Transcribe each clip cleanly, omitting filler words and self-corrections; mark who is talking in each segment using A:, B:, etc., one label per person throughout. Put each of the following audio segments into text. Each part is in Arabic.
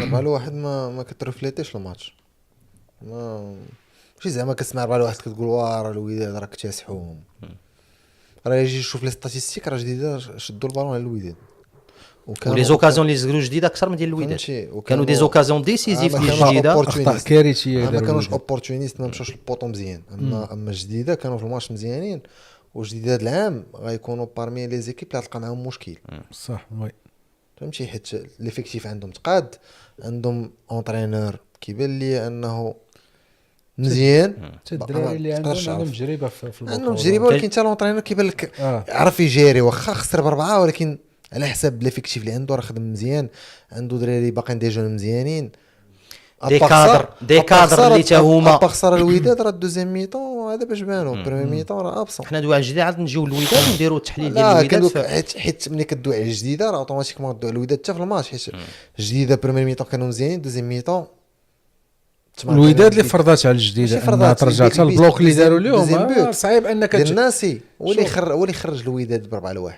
A: 4-1 ما كترفليتيش الماتش. ماشي زعما كتسمع 4-1 كتقول راه الوداد راه اكتسحوهم. راه يجي يشوف لي ستاتيستيك راه جديده شدوا البالون على الوداد
B: ولي زوكازيون اللي زغلوا جديده اكثر من ديال الوداد. كانوا دي زوكازيون ديسيزيف اللي جديده
C: اخطاء كارثيه.
A: ما كانوش اوبورتونيست، ما مشاوش البوطو مزيان. اما الجديده كانوا في الماتش مزيانين. وجديد هذا العام غيكونوا بارمي لي زيكيب اللي غتلقى معاهم مشكل.
C: صح وي
A: فهمتي حيت ليفيكتيف عندهم تقاد، عندهم اونترينور كيبان لي انه مزيان.
C: الدراري اللي عندهم تجربه في البطوله،
A: عندهم تجربه، ولكن حتى الاونترينور كيبان لك عرف يجيري. واخا خسر ب4 ولكن على حساب ليفيكتيف اللي عنده راه خدم مزيان. عنده دراري باقيين دي جون مزيانين،
B: دي كادر اللي تا هما
A: خسر الوداد راه دوزيام ميطون هذا باش بانوا. بريمي ميطون راه ابسون.
B: حنا دوى جديد عاد نجيو للوداد ونديروا التحليل ديال الوداد.
A: حيت ملي كدوي على الجديده راه اوتوماتيكمون كدوي على الوداد حتى في الماتش. حيت الجديده بريمي ميطون كانوا مزيانين، دوزيام ميطون
C: الوداد اللي فرضات على الجديده انها ترجع حتى البلوك اللي داروا لهم. صعيب انك
A: الناسي ولي خرج الوداد ب4-1.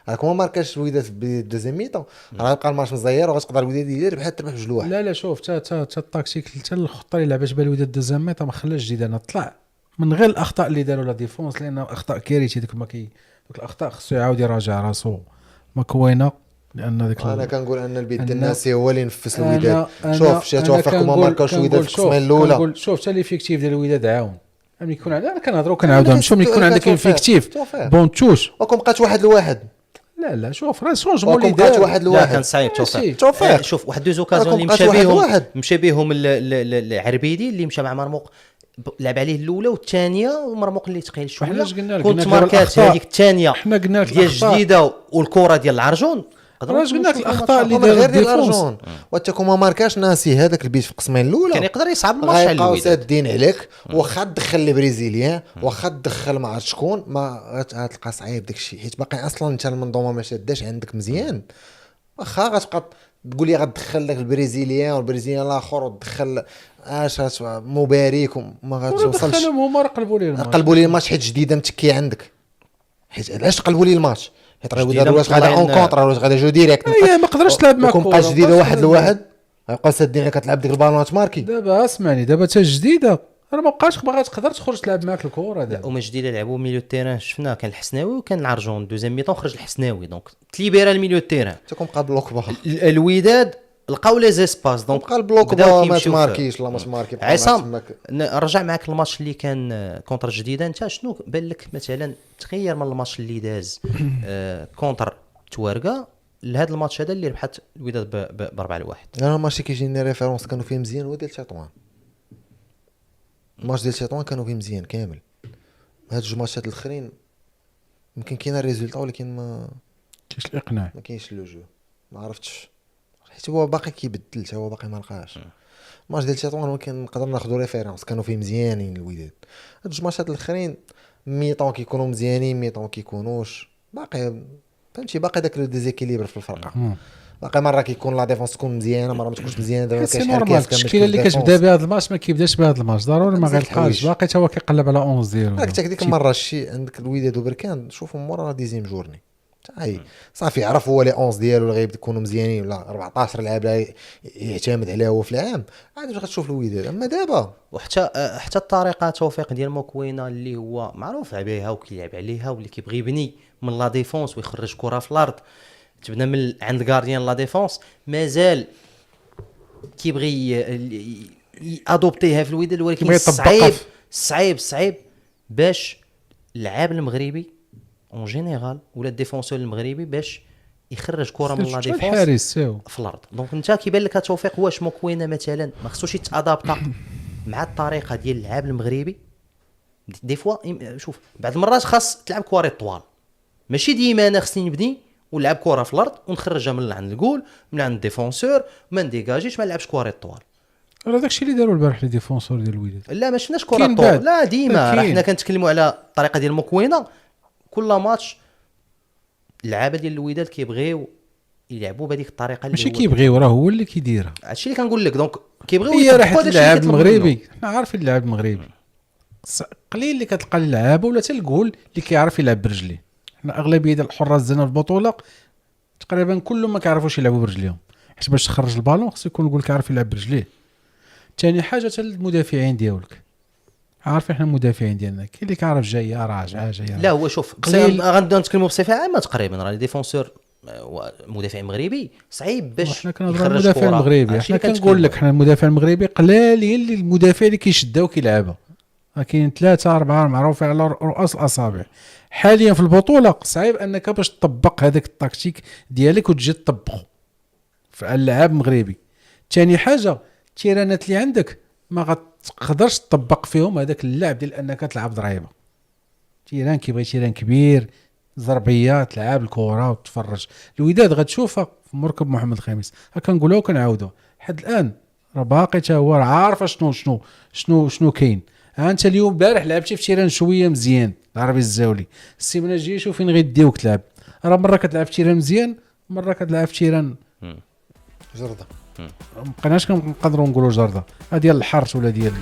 A: راك ما ماركاش الوداد في الدوزيام ميطون راه يبقى الماتش مزير وغتقدر الوداد يدير بحال تربح ب2-1.
C: لا شوف تا التاكتيك حتى الخطه اللي لعبات بها الوداد الدوزيام ميطون ما خلاش جديد انا طلع من غير الاخطاء اللي داروا لا ديفونس، لان اخطاء كارثيه. دوك دوك الاخطاء خصو يعاود يراجع راسو مكوينه. لان ديك
A: انا كنقول ان البيت الناسي هو اللي نفس الوداد. شوف شي توفق ما ماركاوش الوداد في القسمين الاولى.
C: شوف حتى ليفيكتيف ديال الوداد عاون. ملي يكون عندك انا كنهضروا كنعاودوا نمشيو. ملي يكون عندك ليفيكتيف بونتوش
A: وكم بقات 1-1.
C: لا شوف راه شونجمون اللي
A: دار 1-1
B: كان صعيب. شوف واحد دوز اوكازيون اللي مشى بهم العربيدي اللي مشى مع مرموق لعب عليه الاولى والثانيه، ومرموق اللي ثقيل شويه كنت ماركات هذيك الثانيه ديال الجديده والكره ديال العرجون.
C: راه قلنا لك الاخطاء اللي داروا الديفونس
A: وتكون ما ماركاش ناسي هذاك البيت في القسمين الاولى
B: كان يقدر يصعب الماتش على الوداد.
A: سادين عليك واخا تدخل البرازيليان واخا تدخل مع شكون ما غتلقى صعيب داكشي. حيت باقي اصلا انت المنظومه ما شاداش عندك مزيان. واخا غتبقى تقول لي غتدخل داك البرازيليان والبرازيليان الاخر وتدخل مبارك وما غتوصلش.
C: هما قلبوا
A: لي الماتش حيت جديده متكيه عندك. حيت علاش قلبوا لي الماتش؟ حيت راه الوداد واش غادا اون كونطرا واش غادا جو ديريكت.
C: ما قدرش تلعب معكم
A: بقى جديده 1-1 غيبقى سادين عليك كتلعب ديك البالونات ماركي.
C: دابا اسمعني دابا حتى جديده راه ما بقاش باغا تقدر تخرج تلعب معاك الكره دابا.
B: وما جديده لعبوا ميليو التيران شفنا كان الحسناوي وكان العرجون دوزيام ميطون خرج الحسناوي دونك تليبيرا الميليو التيران
A: تكون بقى بلوك با
B: الوداد لقاو لي زيسباس دونك
A: بقى البلوك با ما تماركيش. لا ما تماركي
B: عصام رجع معاك الماتش اللي كان كونتر جديده. انت شنو بان لك مثلا تغير من الماتش اللي داز كونتر توارقه لهذا الماتش هذا اللي ربحت الوداد ب4-1؟
A: انا الماتش كيجيني ريفيرونس كانوا فيه مزيان هو ديال تطوان. الماتش ديال تطوان كانوا فيه مزيان كامل. هاد الجوج ماتشات الاخرين يمكن كاين الريزولطا ولكن ما
C: كاينش الاقناع،
A: ما كاينش لو جو. ما عرفتش حيت هو باقي كيبدل، هو باقي ما لقاش. الماتش ديال تطوان ممكن نقدر ناخذوا ريفيرونس كانوا فيه مزيانين الوداد. هاد الجوج ماتشات الاخرين ميطون كيكونوا مزيانين ميطون كيكونوش باقي. فهمتي باقي داك لو ديزيكيليبر في الفرقه. باقي مره كيكون لا ديفونس تكون مزيانه مره ما تكونش مزيانه. دابا كاين شحال كاس
C: التشكيله اللي كتبدا بها هذا الماتش ما كيبداش بهذا الماتش ضروري ما غيلقاش باقي حتى هو كيقلب على 11 ديالو.
A: راك ديك المره الشيء عندك الوداد وبركان شوفوا مورا ديزيم جورني هاي صافي عرف هو لي 11 ديالو اللي غيبدا يكونوا مزيانين ولا 14 لاعب يعتمد عليه هو في العام عاد باش غتشوف الوداد. اما دابا
B: وحتى الطريقه توفيق ديال موكوينا اللي هو معروف عليها وكيلعب عليها واللي كيبغي يبني من لا ديفونس ويخرج كره في الارض تبدا من عند غارديان لا ديفونس مازال كيبغي ادوبتيها في الوداد. ولكن صعيب باش اللاعب المغربي اون جينيرال ولا الديفونسور المغربي باش يخرج كره من لا ديفونس في الارض. دونك انت كيبان لك توفيق واش موكوينا مثلا ما خصوش يتادابطا مع الطريقه ديال اللاعب المغربي. دي فوا شوف بعض المرات خاص تلعب كواري طوال ماشي ديما انا خصني نبني ونلعب كره في الارض ونخرجها من عند الجول من عند الديفونسور ما نديجاجيش ما نلعبش كواري طوال.
C: راه داكشي اللي داروا البارح لي ديفونسور ديال الوداد.
B: لا ما شفناش كره طوال لا ديما راه حنا كنتكلموا على الطريقه ديال موكوينا. كل ماتش اللعابه ديال الوداد كيبغيو يلعبوا بهذيك الطريقه اللي
C: ماشي كيبغيو راه هو اللي كيديرها.
B: هادشي اللي كنقول لك دونك كيبغيو
C: هي راحه اللاعب المغربي. حنا عارفين اللاعب المغربي قليل اللي كتلقى اللعابه ولا حتى الجول اللي كيعرف يلعب برجليه. حنا اغلبيه ديال الحراس ديالنا في البطوله تقريبا كلهم ما كيعرفوش يلعبوا برجليهم. حيت باش تخرج البالون خصو يكون نقول لك عارف يلعب برجليه. ثاني حاجه حتى المدافعين ديالك عارفين حنا المدافعين ديالنا كاين اللي كيعرف جايه راجعه جايه.
B: لا هو شوف
C: قليل.
B: غنبداو نتكلموا بصفه عامه تقريبا راه لي ديفونسور مدافع مغربي صعيب باش
C: حنا كنهضروا على المدافع المغربي. حنا كنقول لك حنا المدافع المغربي قلالين اللي المدافع اللي كيشدها وكيلعبها. كاين 3 4 معروفين على رؤوس الاصابع حاليا في البطوله. صعيب انك باش تطبق هذاك التكتيك ديالك وتجي تطبقه في اللاعب مغربي. ثاني حاجه التيرانات اللي عندك ما غتقدرش تطبق فيهم هذاك اللعب ديال انك تلعب ضريبه. تيران كيبغي تيران كبير ضربيه تلعب الكره وتتفرج. الوداد غتشوفها في مركب محمد الخامس. كنقولوها وكنعاودوها لحد الان راه باقي حتى هو عارف شنو كاين. انت اليوم امبارح لعبتي في تيران شويه مزيان العربي الزاولي. السيمانه الجايه شوف فين غيديوك تلعب. راه مره كتلعب في تيران مزيان مره كتلعب في تيران
A: جرده.
C: مابقيناش كنقدروا نقولوا جرده ديال الحرش ولا ديال